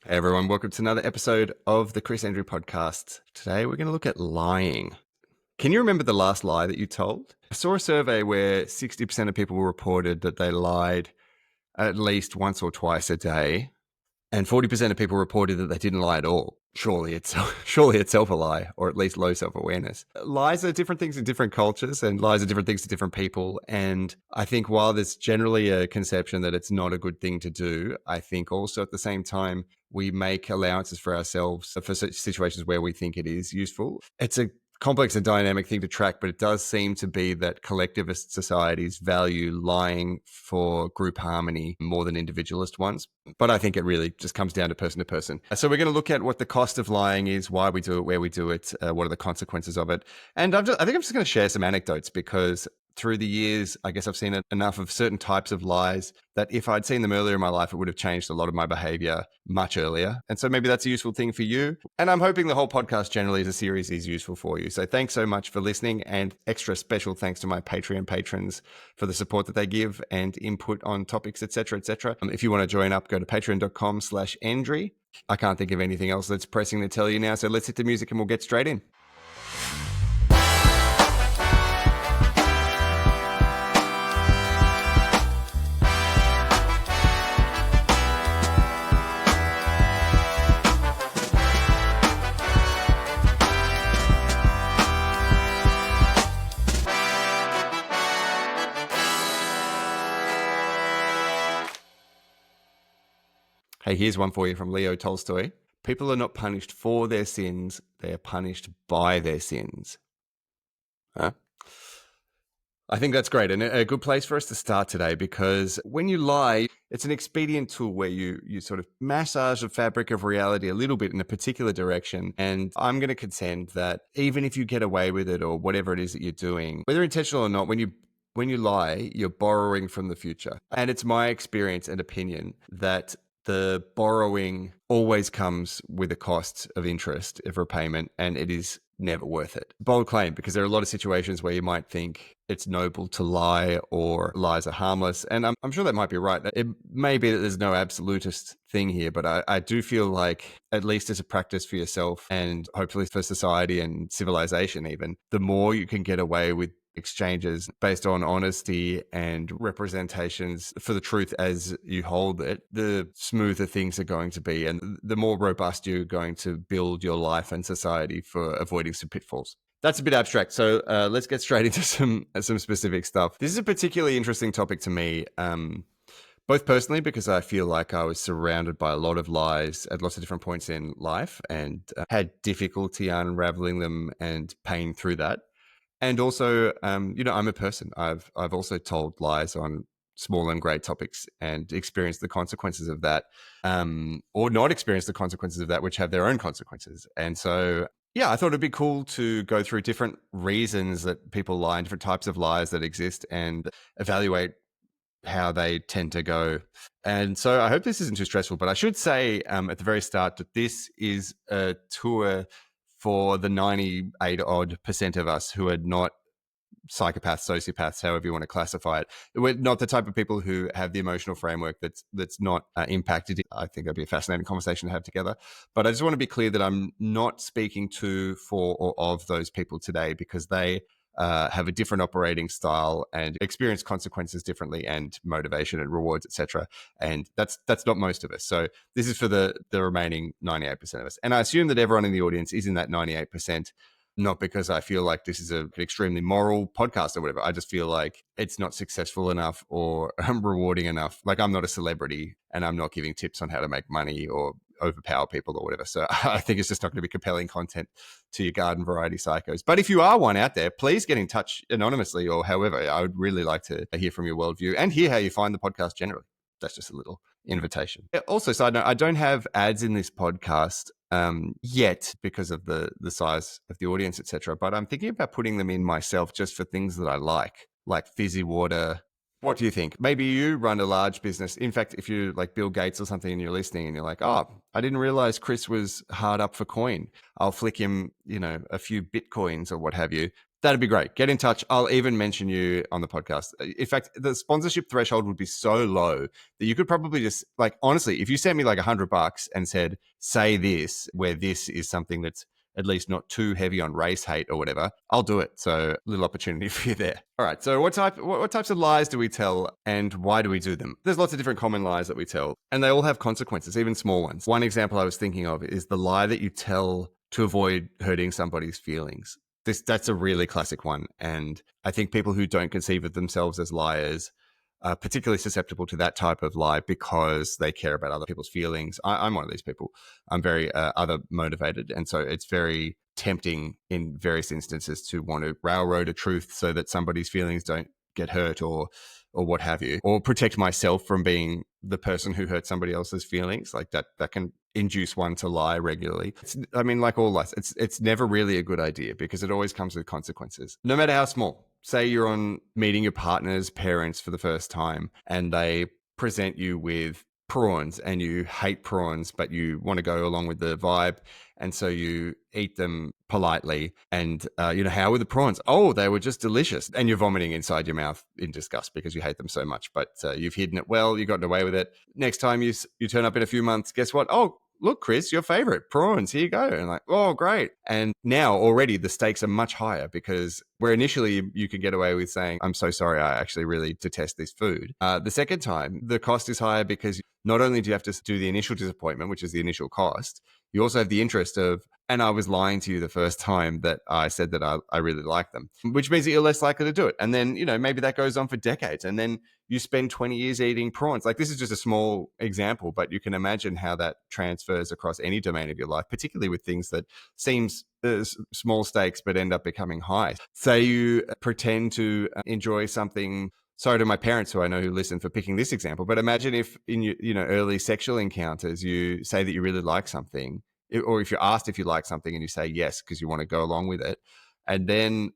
Hey everyone, welcome to another episode of the Chris Andrew podcast. Today we're going to look at lying. Can you remember the last lie that you told? I saw a survey where 60% of people reported that they lied at least once or twice a day, and 40% of people reported that they didn't lie at all. Surely itself a lie, or at least low self-awareness. Lies are different things in different cultures, and lies are different things to different people. And I think while there's generally a conception that it's not a good thing to do, I think also at the same time, we make allowances for ourselves for situations where we think it is useful. It's a complex and dynamic thing to track, but it does seem to be that collectivist societies value lying for group harmony more than individualist ones. But I think it really just comes down to person. So we're going to look at what the cost of lying is, why we do it, where we do it, what are the consequences of it. And I think I'm just going to share some anecdotes because through the years, I guess I've seen enough of certain types of lies that if I'd seen them earlier in my life, it would have changed a lot of my behavior much earlier. And so maybe that's a useful thing for you. And I'm hoping the whole podcast generally as a series is useful for you. So thanks so much for listening, and extra special thanks to my Patreon patrons for the support that they give and input on topics, etc., etc. If you want to join up, go to patreon.com/Andrew. I can't think of anything else that's pressing to tell you now. So let's hit the music and we'll get straight in. Hey, here's one for you from Leo Tolstoy. People are not punished for their sins, they are punished by their sins. Huh? I think that's great, and a good place for us to start today, because when you lie, it's an expedient tool where you sort of massage the fabric of reality a little bit in a particular direction. And I'm going to contend that even if you get away with it or whatever it is that you're doing, whether intentional or not, when you lie, you're borrowing from the future. And it's my experience and opinion that the borrowing always comes with a cost of interest, of repayment, and it is never worth it. Bold claim, because there are a lot of situations where you might think it's noble to lie or lies are harmless. And I'm sure that might be right. It may be that there's no absolutist thing here, but I do feel like, at least as a practice for yourself and hopefully for society and civilization even, the more you can get away with exchanges based on honesty and representations for the truth as you hold it, the smoother things are going to be, and the more robust you're going to build your life and society for avoiding some pitfalls. That's a bit abstract, so let's get straight into some specific stuff. This is a particularly interesting topic to me, both personally because I feel like I was surrounded by a lot of lies at lots of different points in life and had difficulty unraveling them and paying through that. And also, I'm a person. I've also told lies on small and great topics and experienced the consequences of that, or not experienced the consequences of that, which have their own consequences. And so, yeah, I thought it'd be cool to go through different reasons that people lie and different types of lies that exist and evaluate how they tend to go. And so I hope this isn't too stressful, but I should say at the very start that this is a tour for the 98 odd % of us who are not psychopaths, sociopaths, however you want to classify it. We're not the type of people who have the emotional framework that's not impacted. I think that'd be a fascinating conversation to have together. But I just want to be clear that I'm not speaking to, for, or of those people today, because they have a different operating style and experience consequences differently, and motivation and rewards, etc. And that's not most of us. So this is for the remaining 98% of us. And I assume that everyone in the audience is in that 98%, not because I feel like this is an extremely moral podcast or whatever. I just feel like it's not successful enough or rewarding enough. Like, I'm not a celebrity and I'm not giving tips on how to make money or overpower people or whatever. So I think it's just not going to be compelling content to your garden variety psychos. But if you are one out there, please get in touch anonymously or however. I would really like to hear from your worldview and hear how you find the podcast generally. That's just a little invitation. Also, side note, I don't have ads in this podcast yet because of the size of the audience, etc. But I'm thinking about putting them in myself just for things that I like fizzy water. What do you think? Maybe you run a large business. In fact, if you're like Bill Gates or something and you're listening and you're like, oh, I didn't realize Chris was hard up for coin. I'll flick him, a few Bitcoins or what have you. That'd be great. Get in touch. I'll even mention you on the podcast. In fact, the sponsorship threshold would be so low that you could probably just, like, honestly, if you sent me like $100 and said, say this, where this is something that's at least not too heavy on race hate or whatever, I'll do it. So little opportunity for you there. All right. So what types of lies do we tell and why do we do them? There's lots of different common lies that we tell and they all have consequences, even small ones. One example I was thinking of is the lie that you tell to avoid hurting somebody's feelings. That's a really classic one. And I think people who don't conceive of themselves as liars are particularly susceptible to that type of lie because they care about other people's feelings. I'm one of these people. I'm very other motivated. And so it's very tempting in various instances to want to railroad a truth so that somebody's feelings don't get hurt or what have you, or protect myself from being the person who hurt somebody else's feelings. Like that can induce one to lie regularly. I mean, like all lies, it's never really a good idea because it always comes with consequences, no matter how small. Say you're on meeting your partner's parents for the first time and they present you with prawns and you hate prawns, but you want to go along with the vibe. And so you eat them politely and, how were the prawns? Oh, they were just delicious. And you're vomiting inside your mouth in disgust because you hate them so much, but you've hidden it well. You got away with it. Next time you turn up in a few months, guess what? Oh, look, Chris, your favorite prawns. Here you go. And like, oh, great. And now already the stakes are much higher because where initially you can get away with saying, I'm so sorry, I actually really detest this food. The second time, the cost is higher because not only do you have to do the initial disappointment, which is the initial cost, you also have the interest of, and I was lying to you the first time that I said that I really like them, which means that you're less likely to do it. And then, maybe that goes on for decades. And then you spend 20 years eating prawns. Like this is just a small example, but you can imagine how that transfers across any domain of your life, particularly with things that seems small stakes, but end up becoming high. Say you pretend to enjoy something. Sorry to my parents who I know who listen for picking this example, but imagine if in your early sexual encounters, you say that you really like something, or if you're asked if you like something and you say yes because you want to go along with it, and then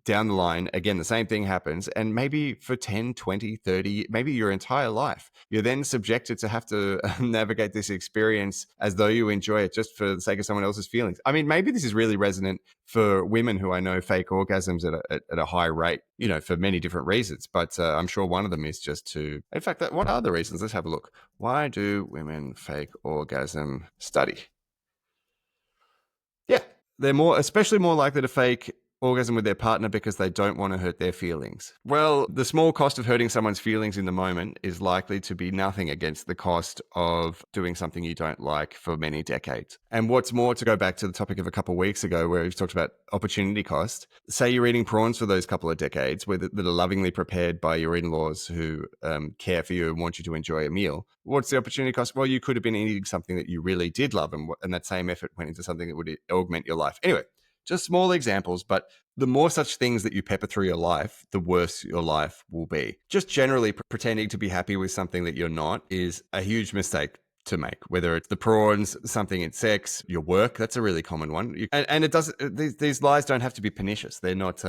down the line, again, the same thing happens. And maybe for 10, 20, 30, maybe your entire life, you're then subjected to have to navigate this experience as though you enjoy it just for the sake of someone else's feelings. I mean, maybe this is really resonant for women who I know fake orgasms at a high rate, for many different reasons. But I'm sure one of them is just to, in fact, what are the reasons? Let's have a look. Why do women fake orgasm? Study. Yeah, they're especially more likely to fake orgasm with their partner because they don't want to hurt their feelings. Well, the small cost of hurting someone's feelings in the moment is likely to be nothing against the cost of doing something you don't like for many decades. And what's more, to go back to the topic of a couple of weeks ago where we've talked about opportunity cost, say you're eating prawns for those couple of decades that are lovingly prepared by your in-laws who care for you and want you to enjoy a meal. What's the opportunity cost? Well, you could have been eating something that you really did love and that same effort went into something that would augment your life. Anyway, just small examples, but the more such things that you pepper through your life, the worse your life will be. Just generally pretending to be happy with something that you're not is a huge mistake to make, whether it's the prawns, something in sex, your work. That's a really common one. And it does. These lies don't have to be pernicious. They're not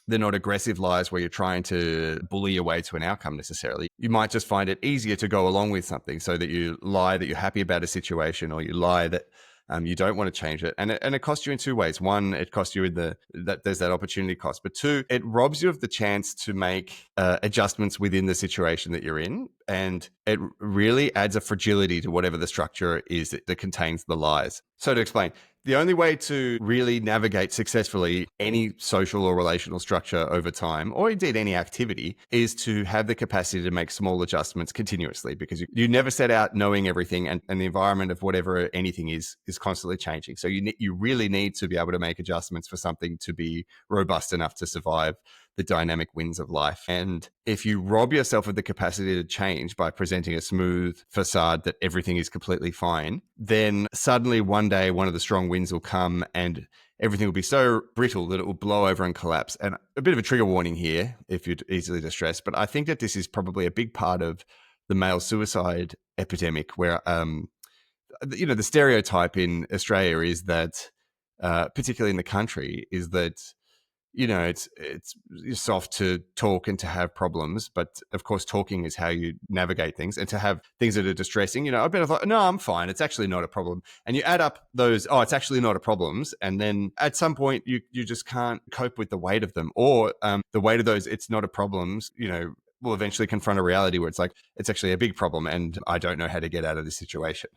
aggressive lies where you're trying to bully your way to an outcome necessarily. You might just find it easier to go along with something so that you lie that you're happy about a situation, or you lie that you don't want to change it. And it costs you in two ways. One, it costs you that there's that opportunity cost. But two, it robs you of the chance to make adjustments within the situation that you're in. And it really adds a fragility to whatever the structure is that contains the lies. So to explain, the only way to really navigate successfully any social or relational structure over time, or indeed any activity, is to have the capacity to make small adjustments continuously, because you never set out knowing everything, and the environment of whatever anything is constantly changing. So you really need to be able to make adjustments for something to be robust enough to survive the dynamic winds of life. And if you rob yourself of the capacity to change by presenting a smooth facade that everything is completely fine, then suddenly one day one of the strong winds will come and everything will be so brittle that it will blow over and collapse. And a bit of a trigger warning here if you're easily distressed, but I think that this is probably a big part of the male suicide epidemic, where the stereotype in Australia is that, particularly in the country, is that it's soft to talk and to have problems, but of course, talking is how you navigate things. And to have things that are distressing, I've been like, no, I'm fine. It's actually not a problem. And you add up those, oh, it's actually not a problems, and then at some point, you just can't cope with the weight of them, or the weight of those, it's not a problems, will eventually confront a reality where it's like it's actually a big problem, and I don't know how to get out of this situation.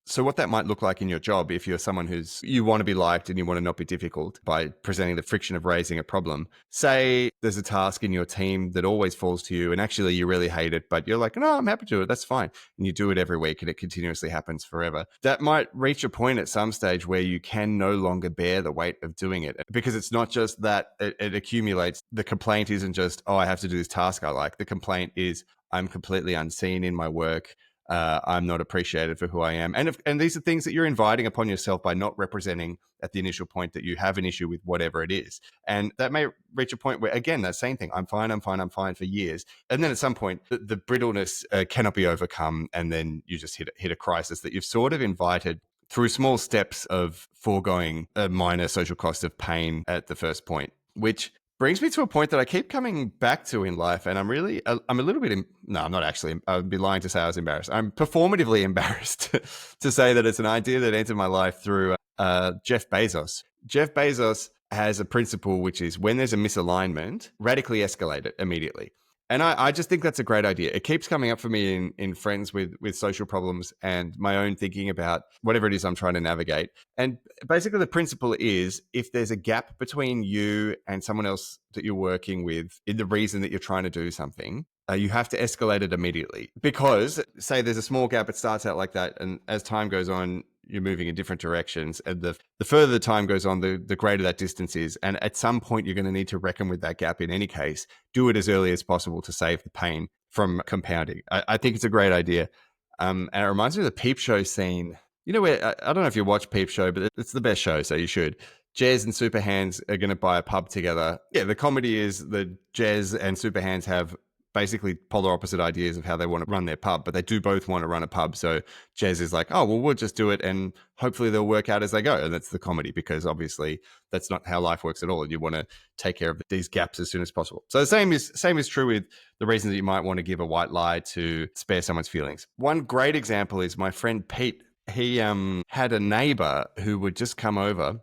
So what that might look like in your job, if you're someone you want to be liked and you want to not be difficult by presenting the friction of raising a problem. Say there's a task in your team that always falls to you and actually you really hate it, but you're like, no, I'm happy to do it. That's fine. And you do it every week and it continuously happens forever. That might reach a point at some stage where you can no longer bear the weight of doing it, because it's not just that it accumulates. The complaint isn't just, oh, I have to do this task I like. The complaint is, I'm completely unseen in my work. I'm not appreciated for who I am. And these are things that you're inviting upon yourself by not representing at the initial point that you have an issue with whatever it is. And that may reach a point where, again, that same thing, I'm fine for years. And then at some point, the brittleness cannot be overcome. And then you just hit a crisis that you've sort of invited through small steps of foregoing a minor social cost of pain at the first point, which brings me to a point that I keep coming back to in life. And I'm a little bit, no, I'm not actually, I would be lying to say I was embarrassed. I'm performatively embarrassed to say that it's an idea that entered my life through Jeff Bezos. Jeff Bezos has a principle, which is when there's a misalignment, radically escalate it immediately. And I just think that's a great idea. It keeps coming up for me in friends with social problems and my own thinking about whatever it is I'm trying to navigate. And basically the principle is, if there's a gap between you and someone else that you're working with in the reason that you're trying to do something, you have to escalate it immediately. Because say there's a small gap, it starts out like that. And as time goes on, you're moving in different directions. And the further the time goes on, the greater that distance is. And at some point, you're going to need to reckon with that gap in any case. Do it as early as possible to save the pain from compounding. I think it's a great idea. And it reminds me of the Peep Show scene. Where, I don't know if you watch Peep Show, but it's the best show, so you should. Jez and Superhands are going to buy a pub together. Yeah, the comedy is that Jez and Superhands have basically polar opposite ideas of how they want to run their pub, but they do both want to run a pub. So Jez is like, oh, well, we'll just do it and hopefully they'll work out as they go. And that's the comedy, because obviously that's not how life works at all. And you want to take care of these gaps as soon as possible. So the same is true with the reasons that you might want to give a white lie to spare someone's feelings. One great example is my friend Pete. He had a neighbor who would just come over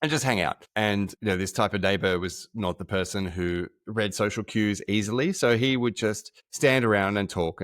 and just hang out. And this type of neighbor was not the person who read social cues easily. So he would just stand around and talk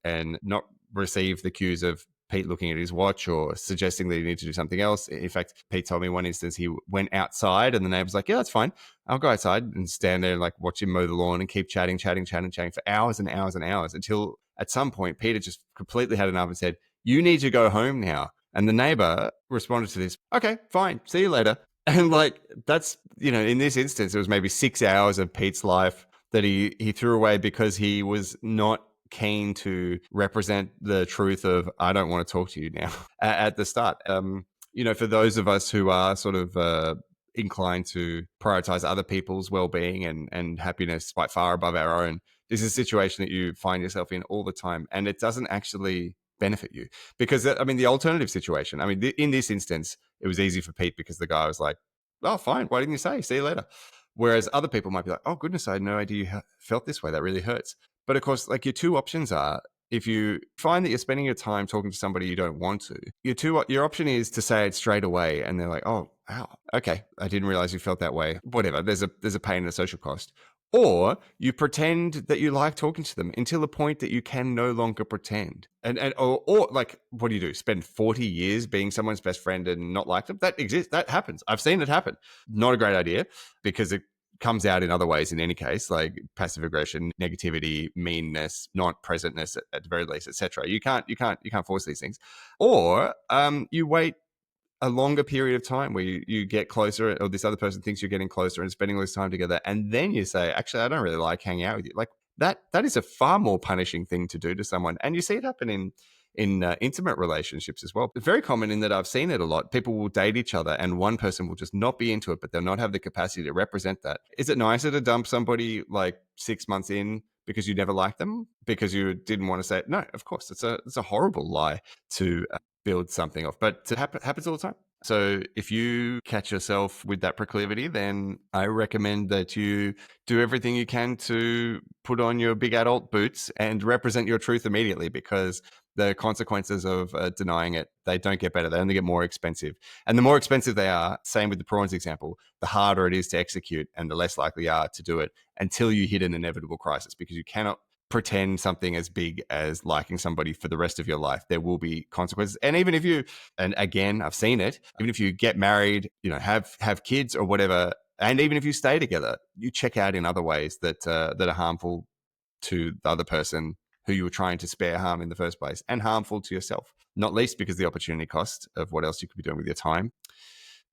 and not receive the cues of Pete looking at his watch or suggesting that he needs to do something else. In fact, Pete told me one instance he went outside and the neighbor's like, yeah, that's fine. I'll go outside and stand there and like watch him mow the lawn and keep chatting for hours and hours and hours, until at some point Peter just completely had enough and said, you need to go home now. And the neighbor responded to this, okay, fine, see you later. And like, that's, in this instance, it was maybe 6 hours of Pete's life that he threw away because he was not keen to represent the truth of, I don't want to talk to you now at the start. For those of us who are sort of inclined to prioritize other people's well-being and happiness quite far above our own, this is a situation that you find yourself in all the time. And it doesn't actually benefit you, because the alternative situation, in this instance, it was easy for Pete because the guy was like, oh, fine, why didn't you say, see you later? Whereas other people might be like, oh goodness, I had no idea you felt this way, that really hurts. But of course, like, your two options are, if you find that you're spending your time talking to somebody you don't want to, your option is to say it straight away, and they're like, oh, wow, okay, I didn't realize you felt that way, whatever, there's a pain and a social cost. Or you pretend that you like talking to them until the point that you can no longer pretend. Or like, what do? Spend 40 years being someone's best friend and not like them? That exists. That happens. I've seen it happen. Not a great idea, because it comes out in other ways in any case, like passive aggression, negativity, meanness, not presentness at the very least, etc. You can't force these things. Or you wait a longer period of time where you get closer, or this other person thinks you're getting closer and spending less time together, and then you say, actually, I don't really like hanging out with you. Like, that is a far more punishing thing to do to someone. And you see it happen in intimate relationships as well. It's very common in that I've seen it a lot. People will date each other and one person will just not be into it, but they'll not have the capacity to represent that. Is it nicer to dump somebody like 6 months in because you never liked them, because you didn't want to say it? No, of course. It's a horrible lie to build something off, but it happens all the time. So if you catch yourself with that proclivity, then I recommend that you do everything you can to put on your big adult boots and represent your truth immediately, because the consequences of denying it, they don't get better. They only get more expensive. And the more expensive they are, same with the prawns example, the harder it is to execute and the less likely you are to do it until you hit an inevitable crisis, because you cannot pretend something as big as liking somebody for the rest of your life. There will be consequences. And even if you, and again, I've seen it, even if you get married, have kids or whatever, and even if you stay together, you check out in other ways that that are harmful to the other person who you were trying to spare harm in the first place, and harmful to yourself, not least because the opportunity cost of what else you could be doing with your time,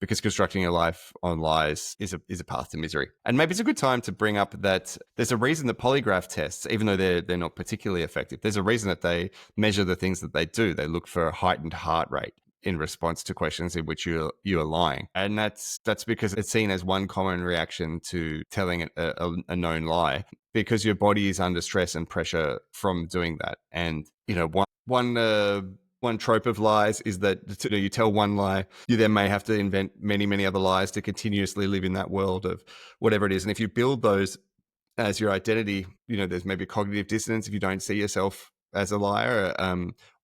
because constructing your life on lies is a path to misery. And maybe it's a good time to bring up that there's a reason that polygraph tests, even though they're not particularly effective, there's a reason that they measure the things that they do. They look for a heightened heart rate in response to questions in which you are lying, and that's because it's seen as one common reaction to telling a known lie, because your body is under stress and pressure from doing that. And one trope of lies is that you tell one lie, you then may have to invent many, many other lies to continuously live in that world of whatever it is. And if you build those as your identity, there's maybe cognitive dissonance if you don't see yourself as a liar,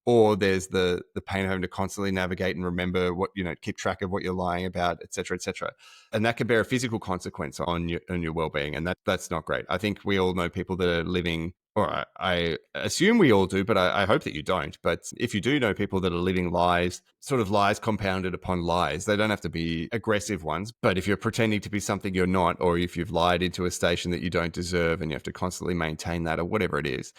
or there's the pain of having to constantly navigate and remember what, keep track of what you're lying about, et cetera, et cetera. And that can bear a physical consequence on your well-being, and that's not great. I think we all know people that are living, or I assume we all do, but I hope that you don't. But if you do know people that are living lies, sort of lies compounded upon lies, they don't have to be aggressive ones. But if you're pretending to be something you're not, or if you've lied into a station that you don't deserve and you have to constantly maintain that, or whatever it is,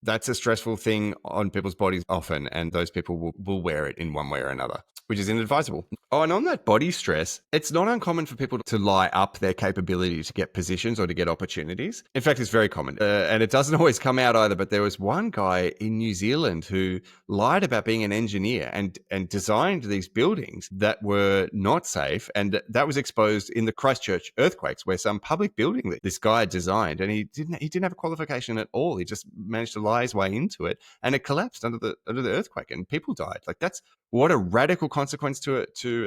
that's a stressful thing on people's bodies often, and those people will wear it in one way or another, which is inadvisable. Oh, and on that body stress, it's not uncommon for people to lie up their capability to get positions or to get opportunities. In fact, it's very common, and it doesn't always come out either. But there was one guy in New Zealand who lied about being an engineer and designed these buildings that were not safe, and that was exposed in the Christchurch earthquakes, where some public building that this guy designed, and he didn't have a qualification at all. He just managed to lie his way into it, and it collapsed under the earthquake, and people died. Like, that's what a radical consequence to it, to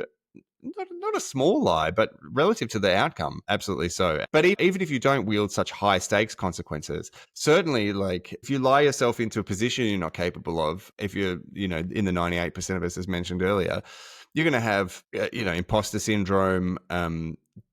not a small lie, but relative to the outcome, absolutely so. But even if you don't wield such high stakes consequences, certainly, like, if you lie yourself into a position you're not capable of, if you're, in the 98% of us, as mentioned earlier, you're going to have, imposter syndrome,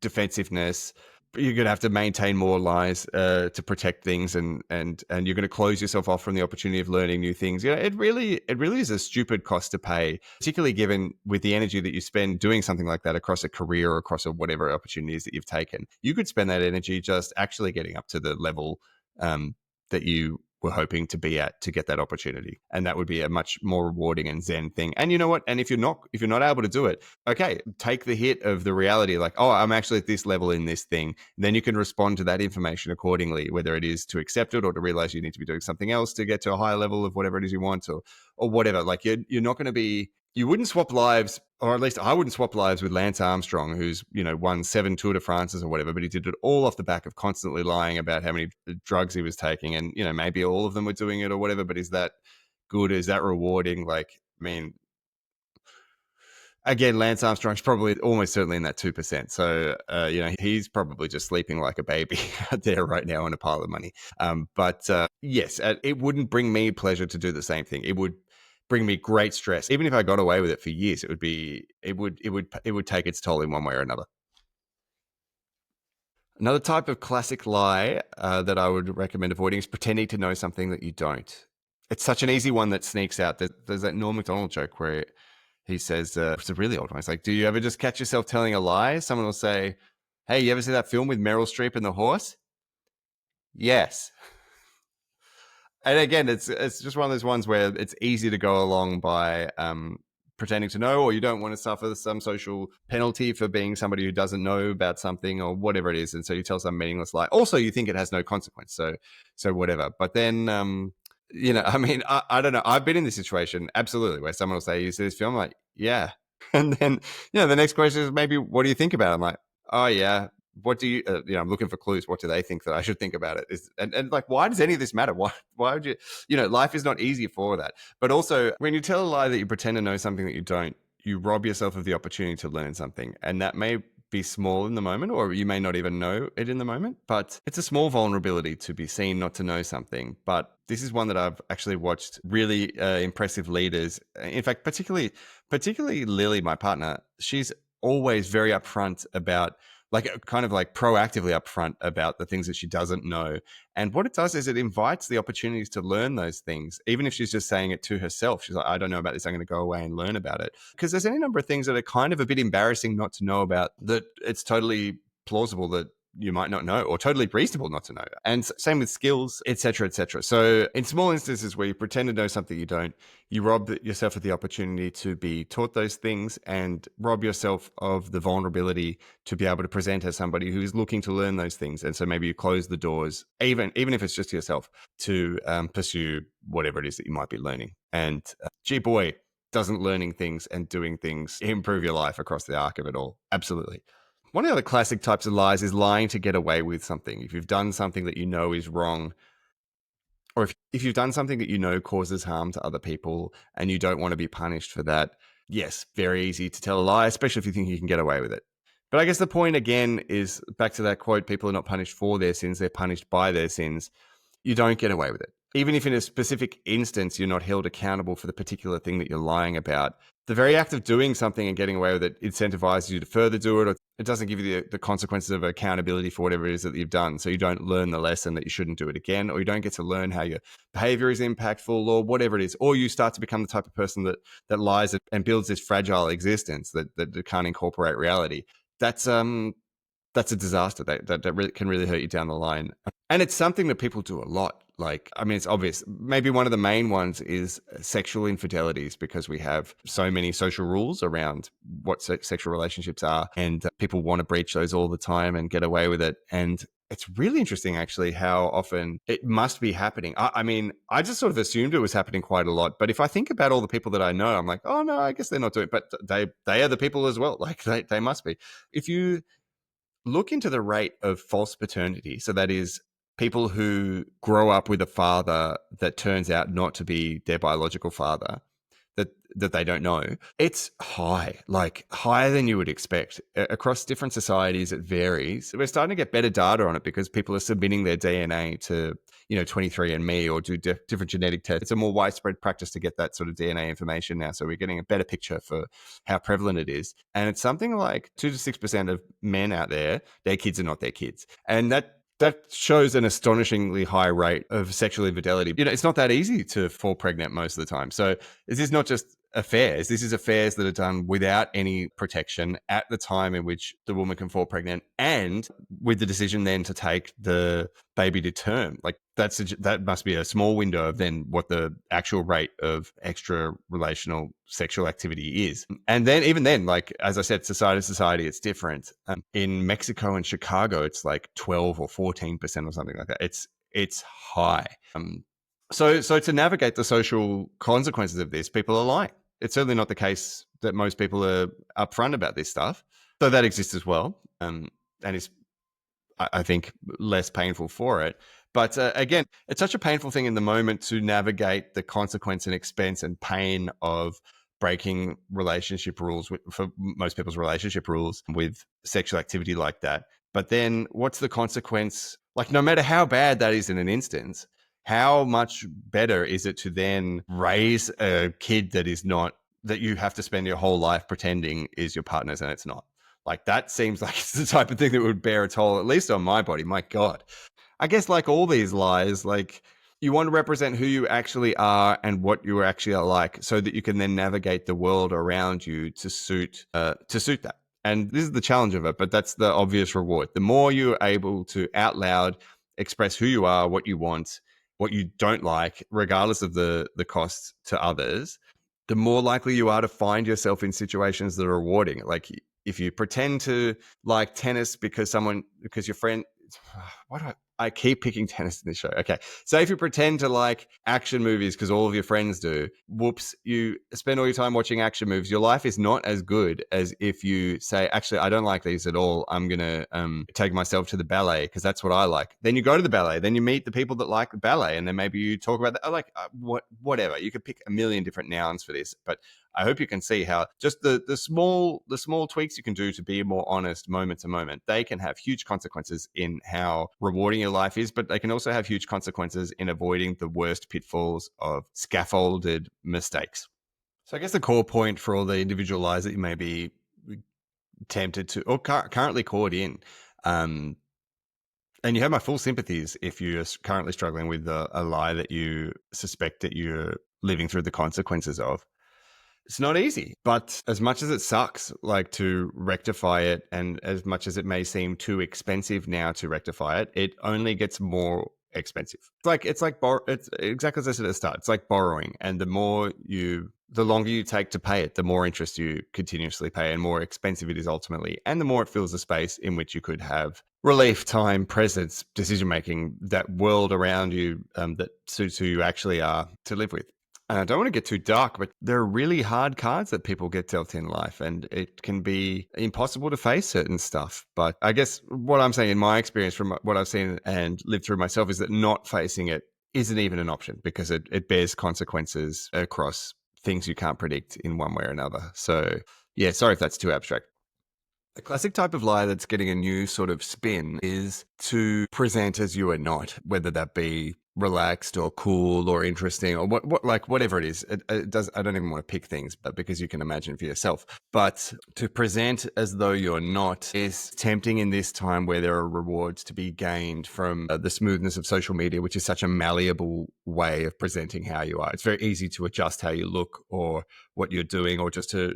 defensiveness. You're going to have to maintain more lies to protect things, and you're going to close yourself off from the opportunity of learning new things. It really is a stupid cost to pay, particularly given with the energy that you spend doing something like that across a career or across whatever opportunities that you've taken. You could spend that energy just actually getting up to the level that you were hoping to be at to get that opportunity, and that would be a much more rewarding and zen thing. And you know what? And if you're not able to do it, okay, take the hit of the reality, like, oh, I'm actually at this level in this thing. Then you can respond to that information accordingly, whether it is to accept it or to realize you need to be doing something else to get to a higher level of whatever it is you want, or whatever. Like, you're not going to be. You wouldn't swap lives, or at least I wouldn't swap lives with Lance Armstrong, who's, won 7 Tour de France's or whatever, but he did it all off the back of constantly lying about how many drugs he was taking. And, maybe all of them were doing it or whatever, but is that good? Is that rewarding? Like, I mean, again, Lance Armstrong's probably almost certainly in that 2%. So, he's probably just sleeping like a baby out there right now on a pile of money. But yes, it wouldn't bring me pleasure to do the same thing. It would bring me great stress. Even if I got away with it for years, it would take its toll in one way or another. Another type of classic lie that I would recommend avoiding is pretending to know something that you don't. It's such an easy one that sneaks out. There's that Norm Macdonald joke where he says, it's a really old one. It's like, do you ever just catch yourself telling a lie? Someone will say, hey, you ever see that film with Meryl Streep and the horse? Yes. And again, it's just one of those ones where it's easy to go along by pretending to know, or you don't want to suffer some social penalty for being somebody who doesn't know about something or whatever it is. And so you tell some meaningless lie. Also, you think it has no consequence. So whatever. But then, I mean, I don't know. I've been in this situation, absolutely, where someone will say, you see this film? I'm like, yeah. And then, the next question is maybe, what do you think about it? I'm like, oh, yeah. What do you, I'm looking for clues. What do they think that I should think about it? And like, why does any of this matter? Why would you, life is not easy for that. But also, when you tell a lie that you pretend to know something that you don't, you rob yourself of the opportunity to learn something. And that may be small in the moment, or you may not even know it in the moment, but it's a small vulnerability to be seen not to know something. But this is one that I've actually watched really impressive leaders. In fact, particularly Lily, my partner, she's always very upfront about, like, kind of like proactively upfront about the things that she doesn't know. And what it does is it invites the opportunities to learn those things, even if she's just saying it to herself. She's like, I don't know about this. I'm going to go away and learn about it. Because there's any number of things that are kind of a bit embarrassing not to know about, that it's totally plausible that you might not know, or totally reasonable not to know. And same with skills, etc., etc. So in small instances where you pretend to know something you don't, you rob yourself of the opportunity to be taught those things, and rob yourself of the vulnerability to be able to present as somebody who is looking to learn those things. And so maybe you close the doors, even if it's just to yourself, to pursue whatever it is that you might be learning. And gee boy, doesn't learning things and doing things improve your life across the arc of it all? Absolutely. One of the other classic types of lies is lying to get away with something. If you've done something that you know is wrong, or if you've done something that you know causes harm to other people and you don't want to be punished for that, yes, very easy to tell a lie, especially if you think you can get away with it. But I guess the point again is back to that quote, people are not punished for their sins, they're punished by their sins. You don't get away with it. Even if in a specific instance you're not held accountable for the particular thing that you're lying about, the very act of doing something and getting away with it incentivizes you to further do it, or it doesn't give you the consequences of accountability for whatever it is that you've done. So you don't learn the lesson that you shouldn't do it again, or you don't get to learn how your behavior is impactful, or whatever it is. Or you start to become the type of person that lies and builds this fragile existence that can't incorporate reality. That's a disaster that really can really hurt you down the line. And it's something that people do a lot. Like, I mean, it's obvious. Maybe one of the main ones is sexual infidelities, because we have so many social rules around what sexual relationships are, and people want to breach those all the time and get away with it. And it's really interesting, actually, how often it must be happening. I mean, I just sort of assumed it was happening quite a lot. But if I think about all the people that I know, I'm like, oh, no, I guess they're not doing it. But they are the people as well. Like, they must be. If you look into the rate of false paternity, so that is people who grow up with a father that turns out not to be their biological father, that they don't know, it's high, like higher than you would expect. Across different societies, it varies. We're starting to get better data on it because people are submitting their DNA to, 23andMe, or do different genetic tests. It's a more widespread practice to get that sort of DNA information now. So we're getting a better picture for how prevalent it is. And it's something like 2 to 6% of men out there, their kids are not their kids. And that shows an astonishingly high rate of sexual infidelity. It's not that easy to fall pregnant most of the time. So this is not just affairs. This is affairs that are done without any protection at the time in which the woman can fall pregnant, and with the decision then to take the baby to term. Like, that must be a small window of then what the actual rate of extra relational sexual activity is. And then, even then, like, as I said, society to society, it's different. In Mexico and Chicago, it's like 12 or 14% or something like that. It's high. So to navigate the social consequences of this, people are lying. It's certainly not the case that most people are upfront about this stuff. So that exists as well, and is, I think, less painful for it. But again, it's such a painful thing in the moment to navigate the consequence and expense and pain of breaking relationship rules, for most people's relationship rules, with sexual activity like that. But then what's the consequence? Like, no matter how bad that is in an instance, how much better is it to then raise a kid that you have to spend your whole life pretending is your partner's, and it's not? Like, that seems like it's the type of thing that would bear a toll, at least on my body. My God. I guess, like all these lies, like, you want to represent who you actually are and what you actually are like, so that you can then navigate the world around you to suit that. And this is the challenge of it, but that's the obvious reward. The more you're able to out loud express who you are, what you want, what you don't like, regardless of the cost to others, the more likely you are to find yourself in situations that are rewarding. Like, if you pretend to like tennis because your friend, I keep picking tennis in this show. Okay. So if you pretend to like action movies because all of your friends do, whoops, you spend all your time watching action movies. Your life is not as good as if you say, actually, I don't like these at all. I'm going to take myself to the ballet because that's what I like. Then you go to the ballet. Then you meet the people that like the ballet. And then maybe you talk about that. Whatever. You could pick a million different nouns for this. But I hope you can see how just the small tweaks you can do to be more honest moment to moment, they can have huge consequences in how rewarding your life is, but they can also have huge consequences in avoiding the worst pitfalls of scaffolded mistakes. So I guess the core point for all the individual lies that you may be tempted to or currently caught in, and you have my full sympathies if you're currently struggling with a lie that you suspect that you're living through the consequences of. It's not easy, but as much as it sucks, like to rectify it, and as much as it may seem too expensive now to rectify it, it only gets more expensive. It's exactly as I said at the start. It's like borrowing, and the longer you take to pay it, the more interest you continuously pay, and more expensive it is ultimately, and the more it fills the space in which you could have relief, time, presence, decision making, that world around you that suits who you actually are to live with. And I don't want to get too dark, but there are really hard cards that people get dealt in life, and it can be impossible to face certain stuff. But I guess what I'm saying in my experience from what I've seen and lived through myself is that not facing it isn't even an option, because it bears consequences across things you can't predict in one way or another. So yeah, sorry if that's too abstract. The classic type of lie that's getting a new sort of spin is to present as you are not, whether that be relaxed or cool or interesting or what like whatever it is. It does. I don't even want to pick things, but because you can imagine for yourself. But to present as though you're not is tempting in this time where there are rewards to be gained from the smoothness of social media, which is such a malleable way of presenting how you are. It's very easy to adjust how you look or what you're doing, or just to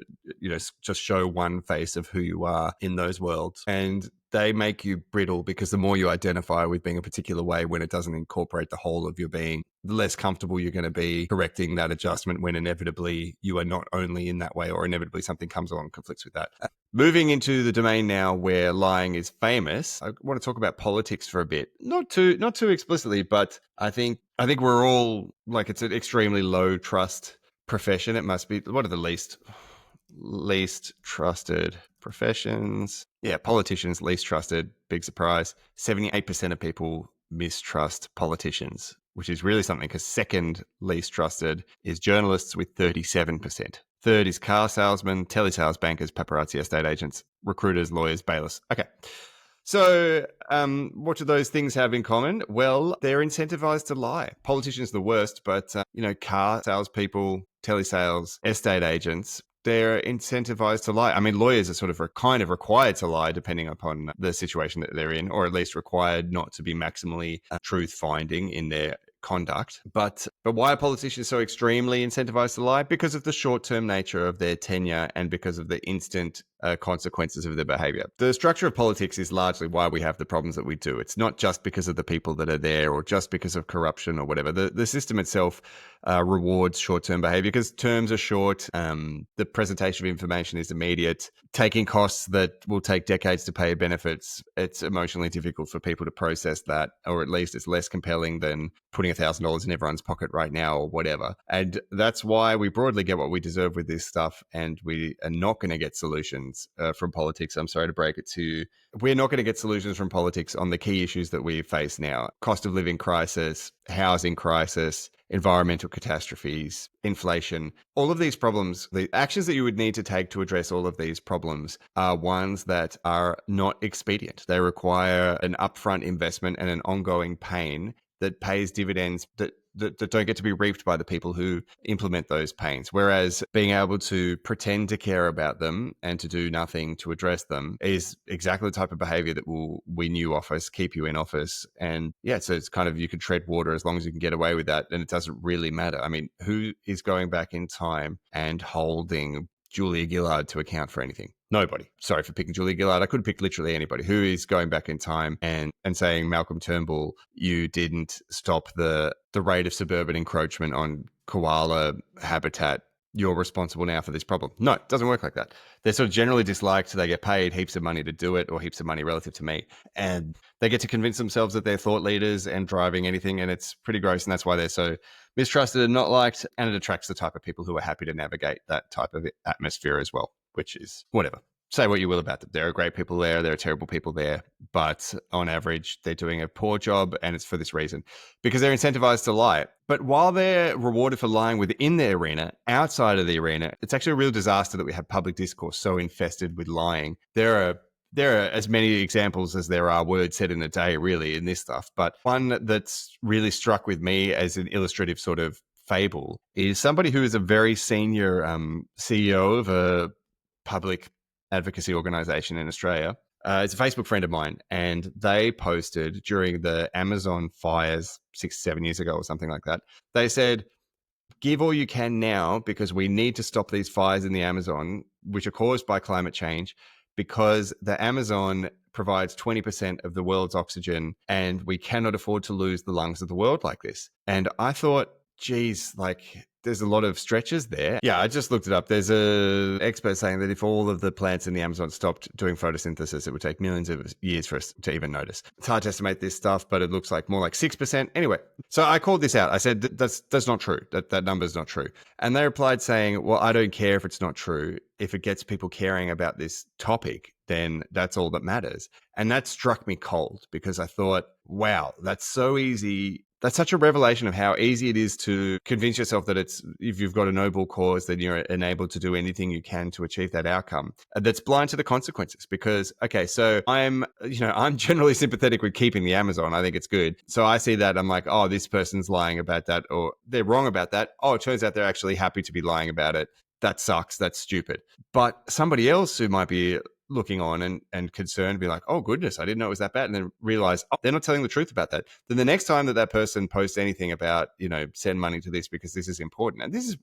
just show one face of who you are in those worlds. And they make you brittle, because the more you identify with being a particular way when it doesn't incorporate the whole of your being, the less comfortable you're going to be correcting that adjustment when inevitably you are not only in that way, or inevitably something comes along and conflicts with that. Moving into the domain now where lying is famous, I want to talk about politics for a bit. Not too explicitly, but I think we're all like, it's an extremely low trust profession. It must be one of the least trusted professions. Yeah, politicians, least trusted. Big surprise. 78% of people mistrust politicians, which is really something, because second least trusted is journalists with 37%. Third is car salesmen, telesales, bankers, paparazzi, estate agents, recruiters, lawyers, bailiffs. Okay. So what do those things have in common? Well, they're incentivized to lie. Politicians are the worst, but car salespeople, telesales, estate agents, they're incentivized to lie. I mean, lawyers are sort of kind of required to lie depending upon the situation that they're in, or at least required not to be maximally truth finding in their conduct. But why are politicians so extremely incentivized to lie? Because of the short-term nature of their tenure, and because of the instant consequences of their behavior. The structure of politics is largely why we have the problems that we do. It's not just because of the people that are there, or just because of corruption or whatever. The system itself rewards short-term behavior because terms are short. The presentation of information is immediate. Taking costs that will take decades to pay benefits, it's emotionally difficult for people to process that, or at least it's less compelling than putting $1,000 in everyone's pocket right now or whatever. And that's why we broadly get what we deserve with this stuff, and we are not going to get solutions from politics. I'm sorry to break it to you. We're not going to get solutions from politics on the key issues that we face now: cost of living crisis, housing crisis, environmental catastrophes, inflation. All of these problems, the actions that you would need to take to address all of these problems are ones that are not expedient. They require an upfront investment and an ongoing pain that pays dividends that don't get to be reaped by the people who implement those pains. Whereas being able to pretend to care about them and to do nothing to address them is exactly the type of behavior that will win you office, keep you in office. And yeah, so it's kind of, you can tread water as long as you can get away with that, and it doesn't really matter. I mean, who is going back in time and holding Julia Gillard to account for anything? Nobody. Sorry for picking Julia Gillard. I could pick literally anybody. Who is going back in time and saying, Malcolm Turnbull, you didn't stop the rate of suburban encroachment on koala habitat. You're responsible now for this problem. No, it doesn't work like that. They're sort of generally disliked. They get paid heaps of money to do it, or heaps of money relative to me. And they get to convince themselves that they're thought leaders and driving anything. And it's pretty gross. And that's why they're so mistrusted and not liked. And it attracts the type of people who are happy to navigate that type of atmosphere as well, which is whatever. say what you will about them. There are great people there, there are terrible people there, but on average, they're doing a poor job, and it's for this reason because they're incentivized to lie. But while they're rewarded for lying within the arena, outside of the arena, it's actually a real disaster that we have public discourse so infested with lying. There are as many examples as there are words said in a day, really, in this stuff. But one that's really struck with me as an illustrative sort of fable is somebody who is a very senior CEO of a public advocacy organization in Australia. It's a Facebook friend of mine, and they posted during the Amazon fires 6-7 years ago or something like that. They said, give all you can now because we need to stop these fires in the Amazon, which are caused by climate change, because the Amazon provides 20% of the world's oxygen, and we cannot afford to lose the lungs of the world like this. And I thought, geez, like there's a lot of stretches there. Yeah, I just looked it up. There's a expert saying that if all of the plants in the Amazon stopped doing photosynthesis, it would take millions of years for us to even notice. It's hard to estimate this stuff, but it looks like more like 6%. Anyway, so I called this out. I said, that's not true. That number's not true. And they replied saying, well, I don't care if it's not true. If it gets people caring about this topic, then that's all that matters. And that struck me cold because I thought, wow, that's so easy. That's such a revelation of how easy it is to convince yourself that it's, if you've got a noble cause, then you're enabled to do anything you can to achieve that outcome. That's blind to the consequences because, okay, so I'm generally sympathetic with keeping the Amazon. I think it's good. So I see that, I'm like, oh, this person's lying about that, or they're wrong about that. Oh, it turns out they're actually happy to be lying about it. That sucks. That's stupid. But somebody else who might be looking on and concerned, be like, oh goodness, I didn't know it was that bad, and then realize, oh, they're not telling the truth about that. Then the next time that person posts anything about, send money to this because this is important, and this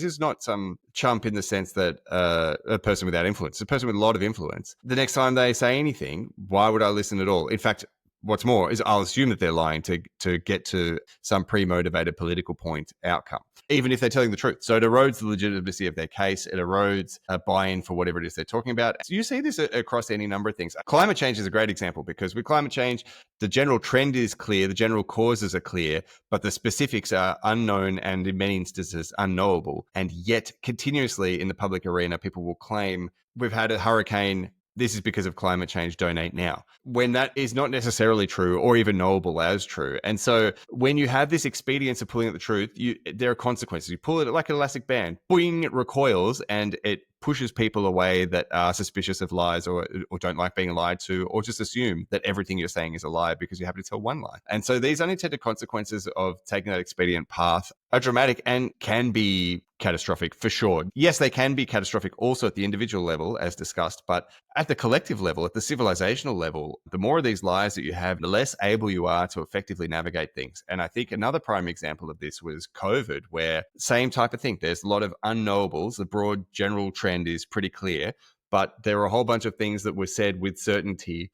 is not some chump in the sense that a person without influence, it's a person with a lot of influence. The next time they say anything, why would I listen at all? In fact, what's more is I'll assume that they're lying to get to some pre-motivated political point outcome, even if they're telling the truth. So it erodes the legitimacy of their case. It erodes a buy-in for whatever it is they're talking about. So you see this across any number of things. Climate change is a great example because with climate change, the general trend is clear, the general causes are clear, but the specifics are unknown and in many instances unknowable. And yet continuously in the public arena, people will claim we've had a hurricane, this is because of climate change, donate now, when that is not necessarily true or even knowable as true. And so when you have this expedience of pulling at the truth, there are consequences. You pull it like an elastic band, boing, it recoils, and it pushes people away that are suspicious of lies or don't like being lied to, or just assume that everything you're saying is a lie because you happen to tell one lie. And so these unintended consequences of taking that expedient path are dramatic and can be catastrophic for sure. Yes, they can be catastrophic also at the individual level, as discussed, but at the collective level, at the civilisational level, the more of these lies that you have, the less able you are to effectively navigate things. And I think another prime example of this was COVID, where same type of thing. There's a lot of unknowables. The broad general trend is pretty clear, but there are a whole bunch of things that were said with certainty,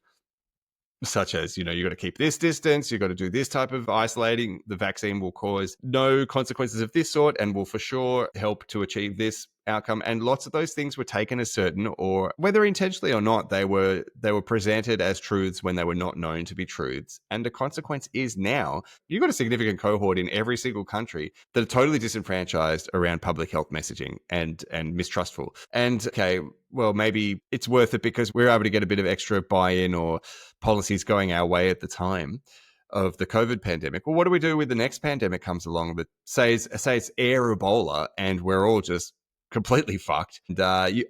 such as, you got to keep this distance, you got to do this type of isolating, the vaccine will cause no consequences of this sort and will for sure help to achieve this outcome. And lots of those things were taken as certain, or whether intentionally or not, they were presented as truths when they were not known to be truths. And the consequence is now you've got a significant cohort in every single country that are totally disenfranchised around public health messaging and mistrustful. And okay, well, maybe it's worth it because we're able to get a bit of extra buy-in or policies going our way at the time of the COVID pandemic. Well, what do we do with the next pandemic comes along that says it's air Ebola and we're all just completely fucked? And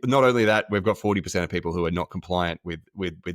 not only that, we've got 40% of people who are not compliant with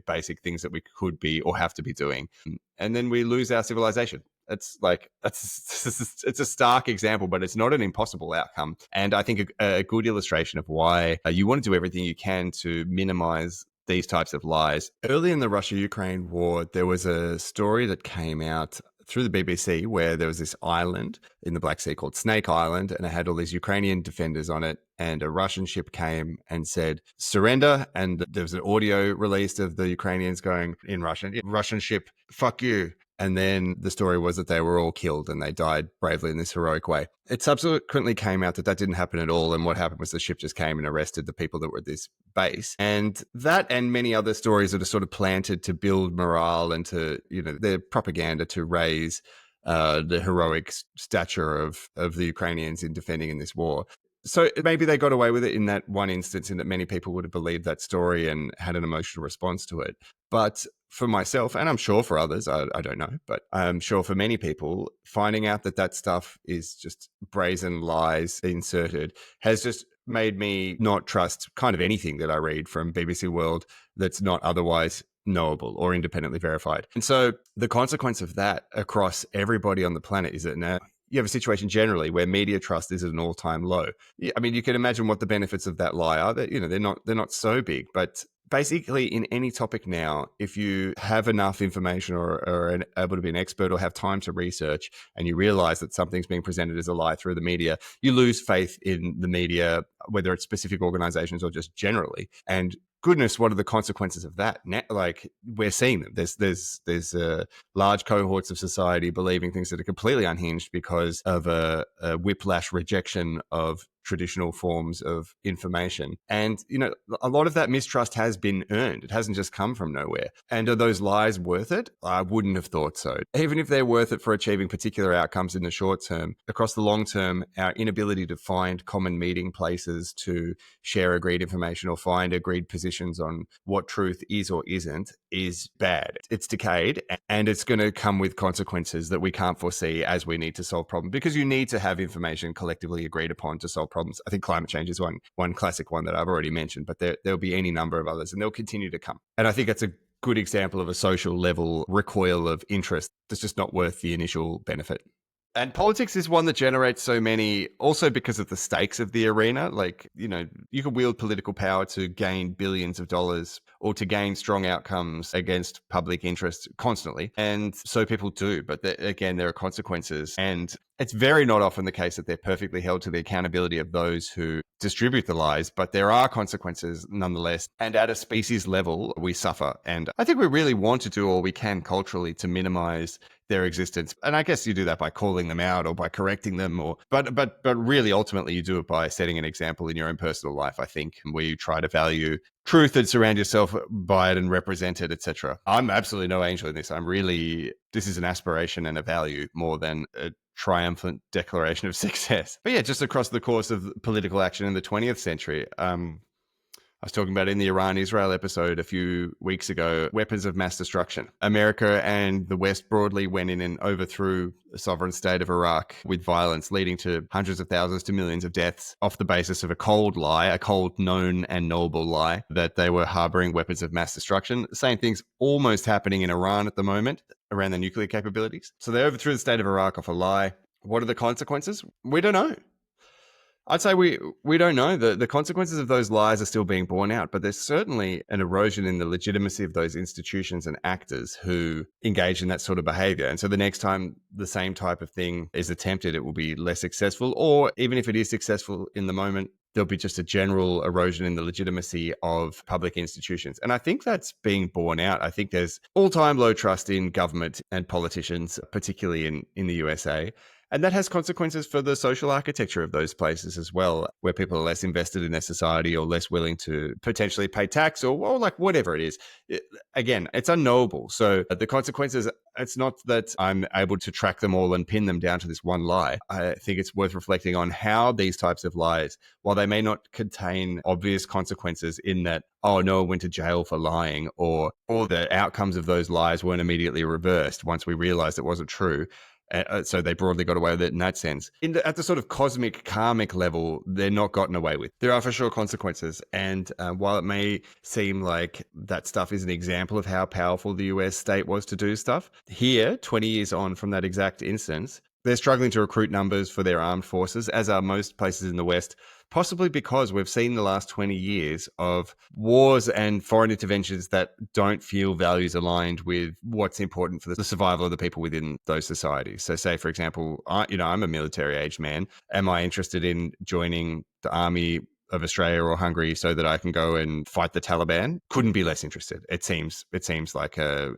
basic things that we could be or have to be doing. And then we lose our civilization. It's a stark example, but it's not an impossible outcome. And I think a good illustration of why you want to do everything you can to minimize these types of lies. Early in the Russia-Ukraine war, there was a story that came out through the BBC where there was this island in the Black Sea called Snake Island, and it had all these Ukrainian defenders on it, and a Russian ship came and said, surrender, and there was an audio released of the Ukrainians going in Russian, Russian ship, fuck you. And then the story was that they were all killed and they died bravely in this heroic way. It subsequently came out that that didn't happen at all. And what happened was the ship just came and arrested the people that were at this base. And that and many other stories that are sort of planted to build morale and to, their propaganda to raise the heroic stature of the Ukrainians in defending in this war. So maybe they got away with it in that one instance, in that many people would have believed that story and had an emotional response to it. But for myself, and I'm sure for others, I don't know, but I'm sure for many people, finding out that that stuff is just brazen lies inserted has just made me not trust kind of anything that I read from BBC World that's not otherwise knowable or independently verified. And so the consequence of that across everybody on the planet is that now you have a situation generally where media trust is at an all-time low. I mean, you can imagine what the benefits of that lie are. That, they're not so big, but basically in any topic now, if you have enough information or able to be an expert or have time to research, and you realize that something's being presented as a lie through the media, you lose faith in the media, whether it's specific organizations or just generally. And goodness, what are the consequences of that? Like, we're seeing them. There's large cohorts of society believing things that are completely unhinged because of a whiplash rejection of traditional forms of information. And, a lot of that mistrust has been earned. It hasn't just come from nowhere. And are those lies worth it? I wouldn't have thought so. Even if they're worth it for achieving particular outcomes in the short term, across the long term, our inability to find common meeting places to share agreed information or find agreed positions on what truth is or isn't is bad. It's decayed, and it's going to come with consequences that we can't foresee as we need to solve problems, because you need to have information collectively agreed upon to solve problems. I think climate change is one classic one that I've already mentioned, but there'll be any number of others, and they'll continue to come. And I think that's a good example of a social level recoil of interest that's just not worth the initial benefit. And politics is one that generates so many, also because of the stakes of the arena. Like, you can wield political power to gain billions of dollars or to gain strong outcomes against public interest constantly. And so people do. But again, there are consequences. And it's very not often the case that they're perfectly held to the accountability of those who distribute the lies, but there are consequences nonetheless. And at a species level, we suffer. And I think we really want to do all we can culturally to minimize their existence. And I guess you do that by calling them out or by correcting them, but really ultimately you do it by setting an example in your own personal life, I think, where you try to value truth and surround yourself by it and represent it, etc. I'm absolutely no angel in this. This is an aspiration and a value more than a triumphant declaration of success. But yeah, just across the course of political action in the 20th century, I was talking about in the Iran-Israel episode a few weeks ago, weapons of mass destruction. America and the West broadly went in and overthrew the sovereign state of Iraq with violence, leading to hundreds of thousands to millions of deaths off the basis of a cold lie, a cold known and knowable lie that they were harboring weapons of mass destruction. The same thing's almost happening in Iran at the moment around the nuclear capabilities. So they overthrew the state of Iraq off a lie. What are the consequences? We don't know. I'd say we don't know. The consequences of those lies are still being borne out, but there's certainly an erosion in the legitimacy of those institutions and actors who engage in that sort of behavior. And so the next time the same type of thing is attempted, it will be less successful, or even if it is successful in the moment, there'll be just a general erosion in the legitimacy of public institutions. And I think that's being borne out. I think there's all-time low trust in government and politicians, particularly in the USA. And that has consequences for the social architecture of those places as well, where people are less invested in their society or less willing to potentially pay tax or like whatever it is. Again, it's unknowable. So the consequences, it's not that I'm able to track them all and pin them down to this one lie. I think it's worth reflecting on how these types of lies, while they may not contain obvious consequences in that, oh, no one went to jail for lying, or the outcomes of those lies weren't immediately reversed once we realized it wasn't true. So they broadly got away with it in that sense. At the sort of cosmic, karmic level, they're not gotten away with. There are for sure consequences. And while it may seem like that stuff is an example of how powerful the US state was to do stuff, here, 20 years on from that exact instance, they're struggling to recruit numbers for their armed forces, as are most places in the West, possibly because we've seen the last 20 years of wars and foreign interventions that don't feel values aligned with what's important for the survival of the people within those societies. So say, for example, I'm a military-aged man. Am I interested in joining the army of Australia or Hungary so that I can go and fight the Taliban? Couldn't be less interested. It seems like a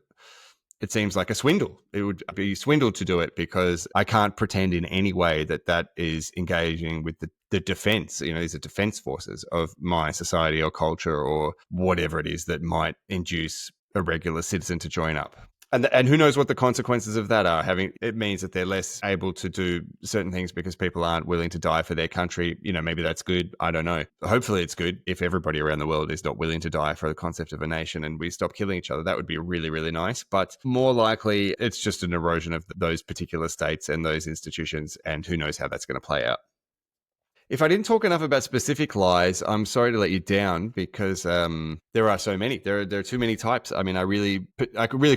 swindle. It would be swindled to do it, because I can't pretend in any way that is engaging with the defense. These are defense forces of my society or culture or whatever it is that might induce a regular citizen to join up. And who knows what the consequences of that are. It means that they're less able to do certain things because people aren't willing to die for their country. Maybe that's good. I don't know. Hopefully it's good if everybody around the world is not willing to die for the concept of a nation and we stop killing each other. That would be really, really nice. But more likely, it's just an erosion of those particular states and those institutions. And who knows how that's going to play out. If I didn't talk enough about specific lies, I'm sorry to let you down because there are so many. There are too many types. I mean, I really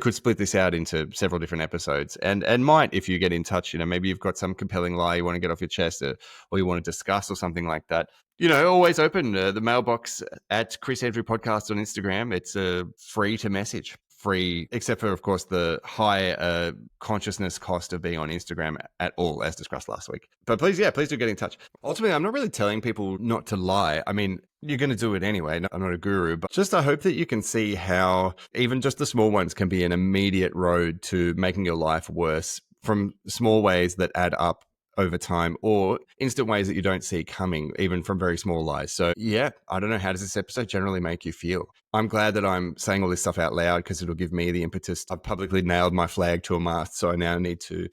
could split this out into several different episodes, and might, if you get in touch, maybe you've got some compelling lie you want to get off your chest, or you want to discuss, or something like that. Always open the mailbox at Chris Andrew Podcast on Instagram. It's free to message. Free, except for, of course, the high consciousness cost of being on Instagram at all, as discussed last week. But please do get in touch. Ultimately, I'm not really telling people not to lie. I mean, you're going to do it anyway. I'm not a guru, but just I hope that you can see how even just the small ones can be an immediate road to making your life worse from small ways that add up over time, or instant ways that you don't see coming, even from very small lies. So yeah, I don't know, how does this episode generally make you feel? I'm glad that I'm saying all this stuff out loud because it'll give me the impetus. I've publicly nailed my flag to a mast, so I now need to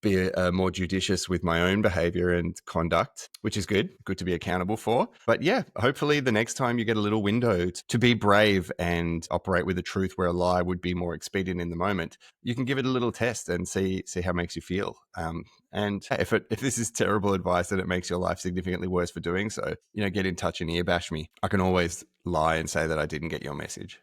be more judicious with my own behavior and conduct, which is good to be accountable for. But yeah, hopefully the next time you get a little window to be brave and operate with the truth where a lie would be more expedient in the moment, you can give it a little test and see how it makes you feel. And if this is terrible advice and it makes your life significantly worse for doing so, get in touch and ear bash me. I can always lie and say that I didn't get your message.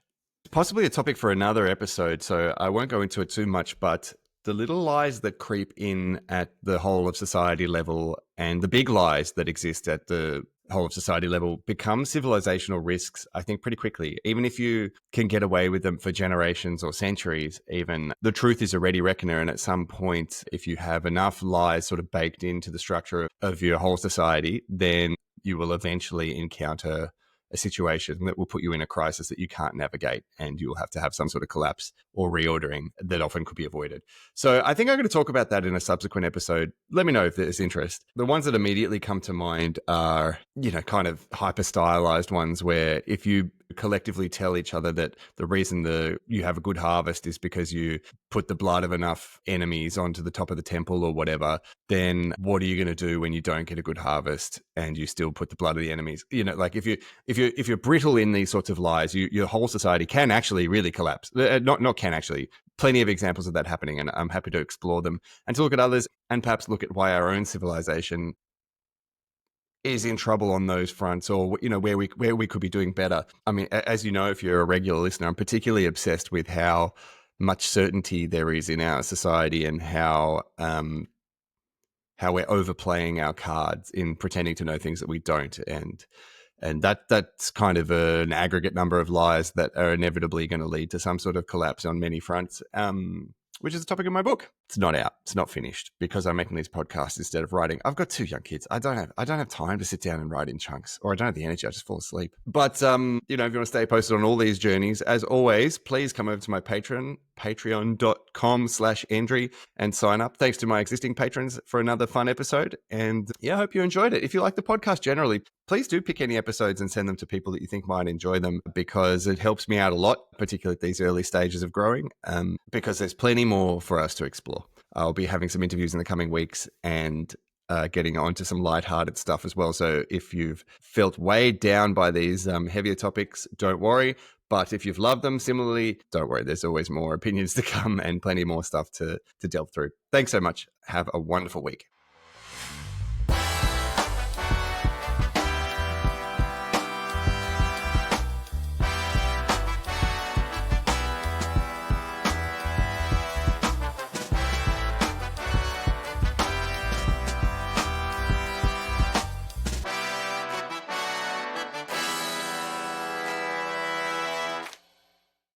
Possibly a topic for another episode, so I won't go into it too much, but the little lies that creep in at the whole of society level and the big lies that exist at the whole of society level become civilisational risks, I think, pretty quickly. Even if you can get away with them for generations or centuries, even, the truth is a ready reckoner. And at some point, if you have enough lies sort of baked into the structure of your whole society, then you will eventually encounter a situation that will put you in a crisis that you can't navigate, and you'll have to have some sort of collapse or reordering that often could be avoided. So I think I'm going to talk about that in a subsequent episode. Let me know if there's interest. The ones that immediately come to mind are, kind of hyper stylized ones where if you collectively tell each other that the reason you have a good harvest is because you put the blood of enough enemies onto the top of the temple or whatever, then what are you going to do when you don't get a good harvest and you still put the blood of the enemies? Like if you're brittle in these sorts of lies, your whole society can actually really collapse. Not can actually. Plenty of examples of that happening, and I'm happy to explore them and to look at others and perhaps look at why our own civilization is in trouble on those fronts, or where we could be doing better. I mean, as you know, if you're a regular listener, I'm particularly obsessed with how much certainty there is in our society and how we're overplaying our cards in pretending to know things that we don't, and that's kind of an aggregate number of lies that are inevitably going to lead to some sort of collapse on many fronts. Which is the topic of my book. It's not out. It's not finished because I'm making these podcasts instead of writing. I've got 2 young kids. I don't have time to sit down and write in chunks, or I don't have the energy. I just fall asleep. But if you want to stay posted on all these journeys, as always, please come over to my Patreon, patreon.com/Andry, and sign up. Thanks to my existing patrons for another fun episode. And yeah, I hope you enjoyed it. If you like the podcast generally, please do pick any episodes and send them to people that you think might enjoy them, because it helps me out a lot, particularly at these early stages of growing, because there's plenty more for us to explore. I'll be having some interviews in the coming weeks and getting onto some lighthearted stuff as well. So if you've felt weighed down by these heavier topics, don't worry. But if you've loved them similarly, don't worry. There's always more opinions to come and plenty more stuff to delve through. Thanks so much. Have a wonderful week.